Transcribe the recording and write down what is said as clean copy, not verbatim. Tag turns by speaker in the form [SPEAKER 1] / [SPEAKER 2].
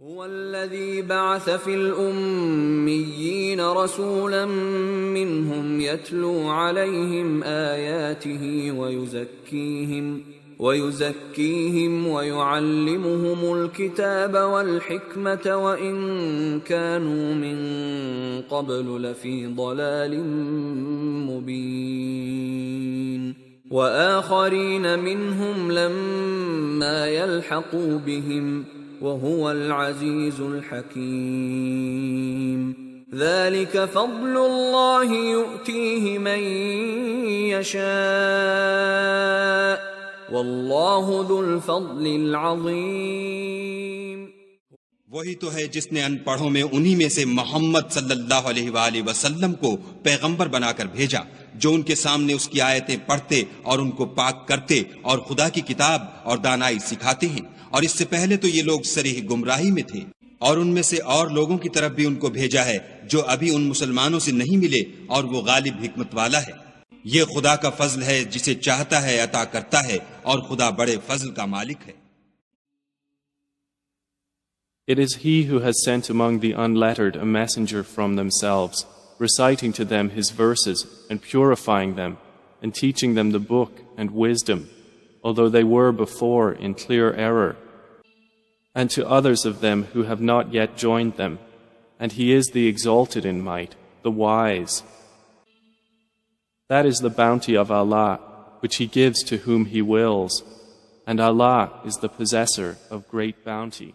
[SPEAKER 1] هو الذي بعث في الأميين رسولا منهم يتلو عليهم آياته ويزكيهم ويعلمهم الكتاب والحكمة وإن كانوا من قبل لفي ضلال مبين وآخرين منهم لما يلحقوا بهم وهو العزيز الحكيم ذلك فضل الله يؤتيه من يشاء واللہ ذو الفضل العظیم۔
[SPEAKER 2] وہی تو ہے جس نے ان پڑھوں میں انہی میں سے محمد صلی اللہ علیہ وآلہ وسلم کو پیغمبر بنا کر بھیجا، جو ان کے سامنے اس کی آیتیں پڑھتے اور ان کو پاک کرتے اور خدا کی کتاب اور دانائی سکھاتے ہیں، اور اس سے پہلے تو یہ لوگ صریح گمراہی میں تھے، اور ان میں سے اور لوگوں کی طرف بھی ان کو بھیجا ہے جو ابھی ان مسلمانوں سے نہیں ملے، اور وہ غالب حکمت والا ہے۔ یہ خدا کا فضل ہے، جسے چاہتا ہے عطا کرتا ہے، اور خدا بڑے فضل کا مالک ہے۔
[SPEAKER 3] It is He who has sent among the unlettered a messenger from themselves, reciting to them His verses and purifying them, and teaching them the book and wisdom, although they were before in clear error, and to others of them who have not yet joined them, and He is the Exalted in might, the wise. That is the bounty of Allah, which He gives to whom He wills, and Allah is the possessor of great bounty.